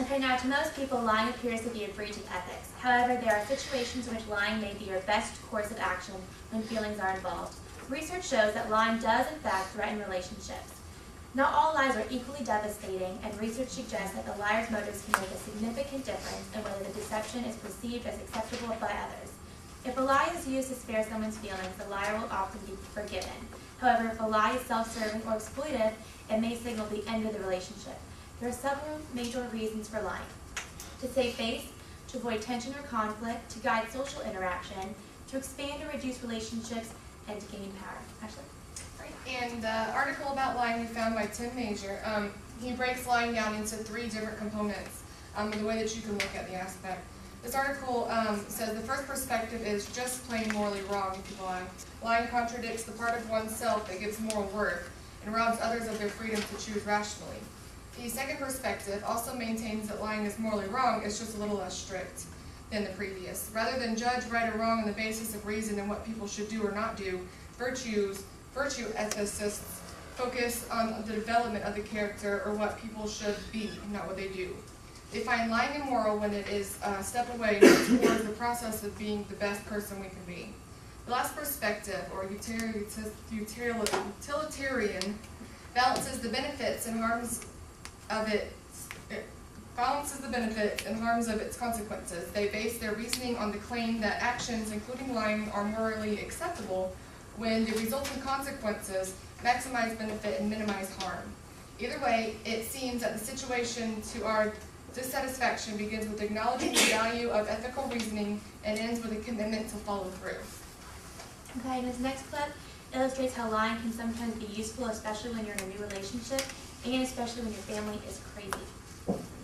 Okay, now to most people, lying appears to be a breach of ethics. However, there are situations in which lying may be your best course of action when feelings are involved. Research shows that lying does, in fact, threaten relationships. Not all lies are equally devastating, and research suggests that the liar's motives can make a significant difference in whether the deception is perceived as acceptable by others. If a lie is used to spare someone's feelings, the liar will often be forgiven. However, if a lie is self-serving or exploitive, it may signal the end of the relationship. There are several major reasons for lying: to save face, to avoid tension or conflict, to guide social interaction, to expand or reduce relationships, and to gain power. Ashley? In the article about lying we found by Tim Major, he breaks lying down into 3 different components in the way that you can look at the aspect. This article says the first perspective is just plain morally wrong if you lie. Lying contradicts the part of oneself that gives moral worth and robs others of their freedom to choose rationally. The second perspective also maintains that lying is morally wrong, it's just a little less strict than the previous. Rather than judge right or wrong on the basis of reason and what people should do or not do, virtue ethicists focus on the development of the character or what people should be, not what they do. They find lying immoral when it is a step away towards the process of being the best person we can be. The last perspective, or utilitarian, balances the benefits and harms of its consequences. They base their reasoning on the claim that actions, including lying, are morally acceptable when the resulting consequences maximize benefit and minimize harm. Either way, it seems that the situation to our dissatisfaction begins with acknowledging the value of ethical reasoning and ends with a commitment to follow through. Okay, and this next clip illustrates how lying can sometimes be useful, especially when you're in a new relationship, and especially when your family is crazy.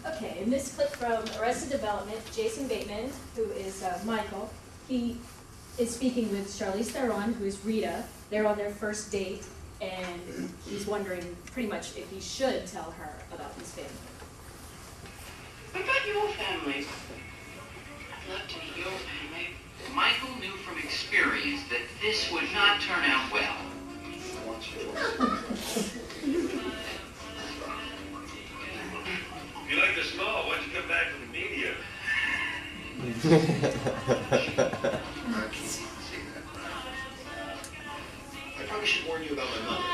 Okay, in this clip from Arrested Development, Jason Bateman, who is Michael, he is speaking with Charlize Theron, who is Rita. They're on their first date, and he's wondering pretty much if he should tell her about his family. What about your family? I'd love to meet your family. Michael knew from experience that this would not turn out well. You like the small? Why'd you come back from the media? I probably should warn you about my mother.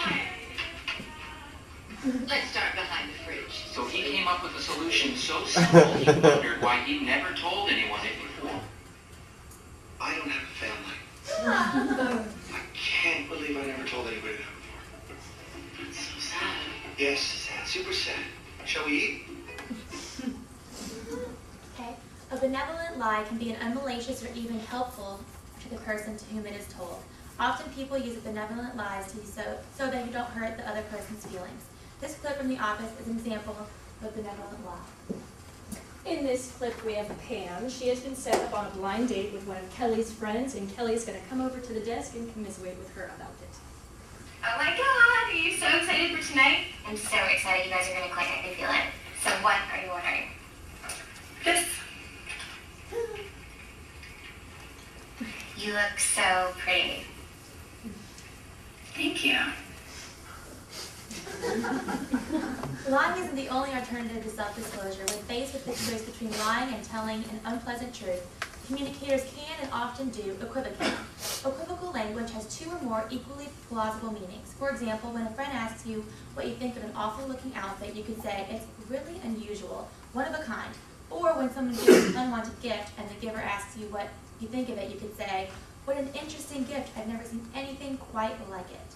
Let's start behind the fridge. So he came up with a solution so simple he wondered why he'd never told anyone it before. I don't have a family. I can't believe I never told anybody that before. That's so sad. Yes, sad, super sad. Shall we eat? Okay, a benevolent lie can be an unmalicious or even helpful to the person to whom it is told. Often people use benevolent lies to so that you don't hurt the other person's feelings. This clip from The Office is an example of a benevolent lie. In this clip, we have Pam. She has been set up on a blind date with one of Kelly's friends, and Kelly's going to come over to the desk and commiserate with her about it. Oh my god, are you so excited for tonight? I'm so excited you guys are going to click. I can feel it. So what are you ordering? This. You look so pretty. Thank you. Lying isn't the only alternative to self-disclosure. When faced with the choice between lying and telling an unpleasant truth, communicators can and often do equivocate. Equivocal language has 2 or more equally plausible meanings. For example, when a friend asks you what you think of an awful-looking outfit, you could say, "It's really unusual, one of a kind." Or when someone gives an unwanted gift and the giver asks you what you think of it, you could say, "What an interesting gift, I've never seen anything quite like it."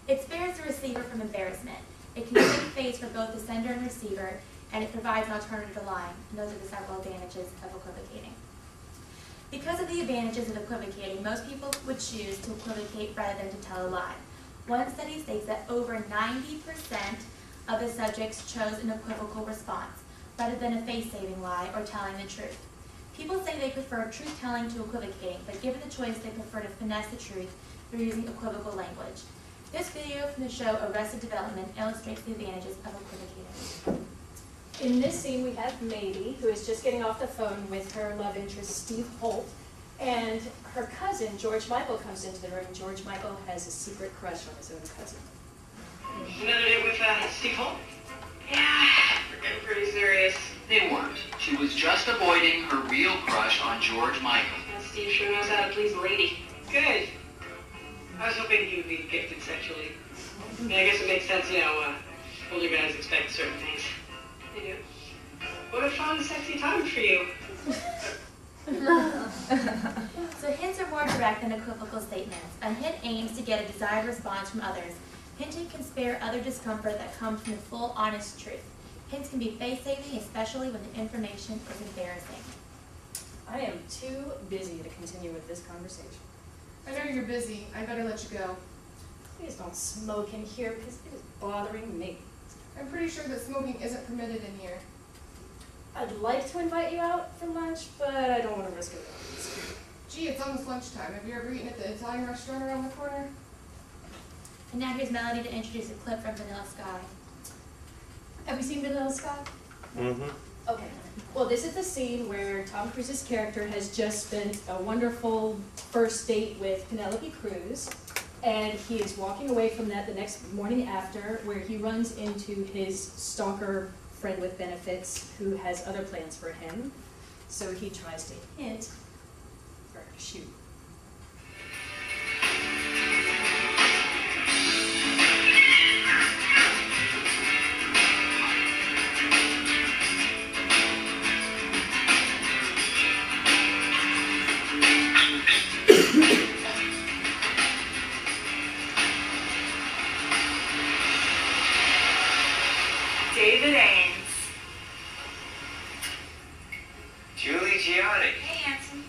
It spares the receiver from embarrassment. It can save face for both the sender and receiver, and it provides an alternative to lying. And those are the several advantages of equivocating. Because of the advantages of equivocating, most people would choose to equivocate rather than to tell a lie. One study states that over 90% of the subjects chose an equivocal response, rather than a face-saving lie or telling the truth. People say they prefer truth-telling to equivocating, but given the choice, they prefer to finesse the truth through using equivocal language. This video from the show Arrested Development illustrates the advantages of equivocating. In this scene, we have Maybe, who is just getting off the phone with her love interest, Steve Holt, and her cousin, George Michael, comes into the room. George Michael has a secret crush on his own cousin. Another date with Steve Holt? Yeah, we're getting pretty serious. They weren't. was just avoiding her real crush on George Michael. Steve sure knows how to please a lady. Good. I was hoping he would be gifted sexually. I mean, I guess it makes sense, older guys expect certain things. They do. What a fun, sexy time for you. So hints are more direct than equivocal statements. A hint aims to get a desired response from others. Hinting can spare other discomfort that comes from the full, honest truth. Hints can be face-saving, especially when the information is embarrassing. I am too busy to continue with this conversation. I know you're busy. I better let you go. Please don't smoke in here because it is bothering me. I'm pretty sure that smoking isn't permitted in here. I'd like to invite you out for lunch, but I don't want to risk it. Gee, it's almost lunchtime. Have you ever eaten at the Italian restaurant around the corner? And now here's Melody to introduce a clip from Vanilla Sky. Have you seen Vanilla Sky? Mm-hmm. Okay. Well, this is the scene where Tom Cruise's character has just spent a wonderful first date with Penelope Cruz, and he is walking away from that the next morning after, where he runs into his stalker friend with benefits who has other plans for him. So he tries to hint or shoot. David Ames. Julie Gianni, Hey, handsome.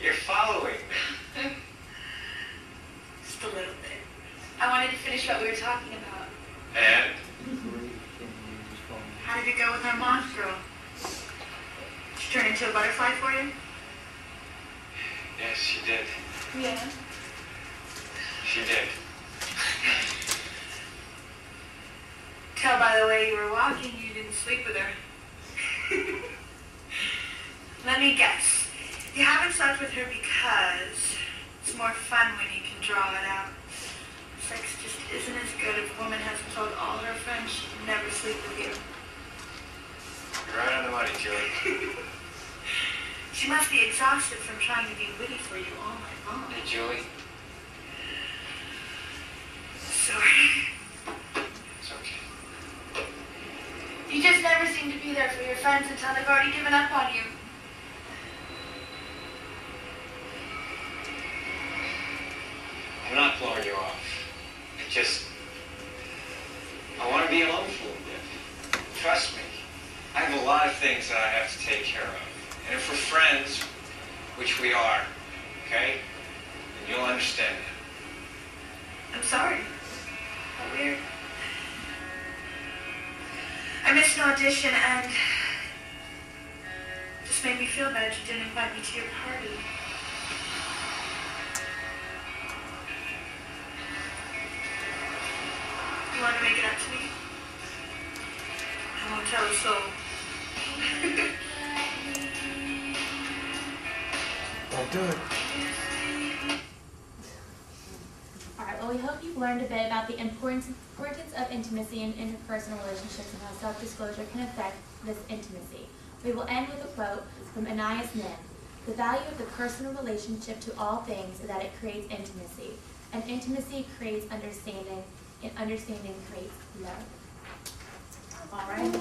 you're following me. Just a little bit. I wanted to finish what we were talking about. And? How did it go with our moth girl? Did she turn into a butterfly for you? Yes, she did. Yeah. She did. Tell by the way you were walking you didn't sleep with her. Let me guess. You haven't slept with her because it's more fun when you can draw it out. Sex just isn't as good if a woman hasn't told all her friends she'd never sleep with you. You're right on the money, Julie. She must be exhausted from trying to be witty for you all night long. Hey, Julie. Sorry. It's okay. You just never seem to be there for your friends until they've already given up on you. I'm not blowing you off. I want to be alone for a little bit. Trust me. I have a lot of things that I have to take care of. And if we're friends, which we are, okay, then you'll understand that. I'm sorry. How weird. I missed an audition and it just made me feel bad you didn't invite me to your party. You want to make it up to me? I won't tell a soul. Don't do it. Alright, well we hope you've learned a bit about the importance of intimacy in interpersonal relationships and how self-disclosure can affect this intimacy. We will end with a quote from Anais Nin. The value of the personal relationship to all things is that it creates intimacy. And intimacy creates understanding, and understanding creates love. Alright.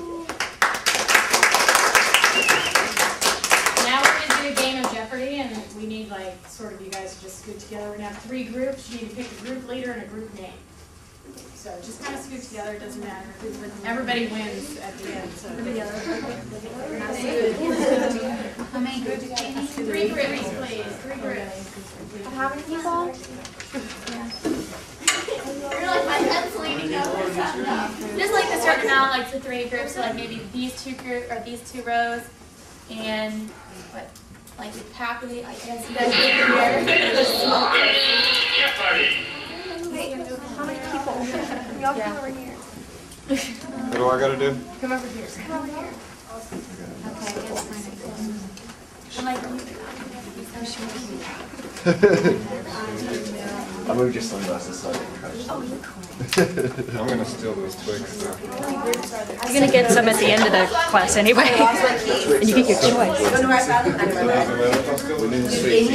Now we're going to do a game of Jeopardy, and we need, sort of you guys to just scoot together. We're going to have 3 groups. You need to pick a group leader and a group name. So just kind of scoot together. It doesn't matter. Everybody wins at the end. So. How many groups do you need? 3 groups, please. 3 groups. How many people? You're like my head's leaning over. Just like a certain amount, so 3 groups, so maybe these 2 groups or these 2 rows, and what, happily, I guess you guys here. How many people? Y'all come over here. What do I gotta do? Come over here. Come over here. Okay, I'm like, I moved your sunglasses so I didn't crash. oh, you're cool. I'm gonna steal those Twigs though. You're gonna get some at the end of the class anyway, and you get your choice. We didn't say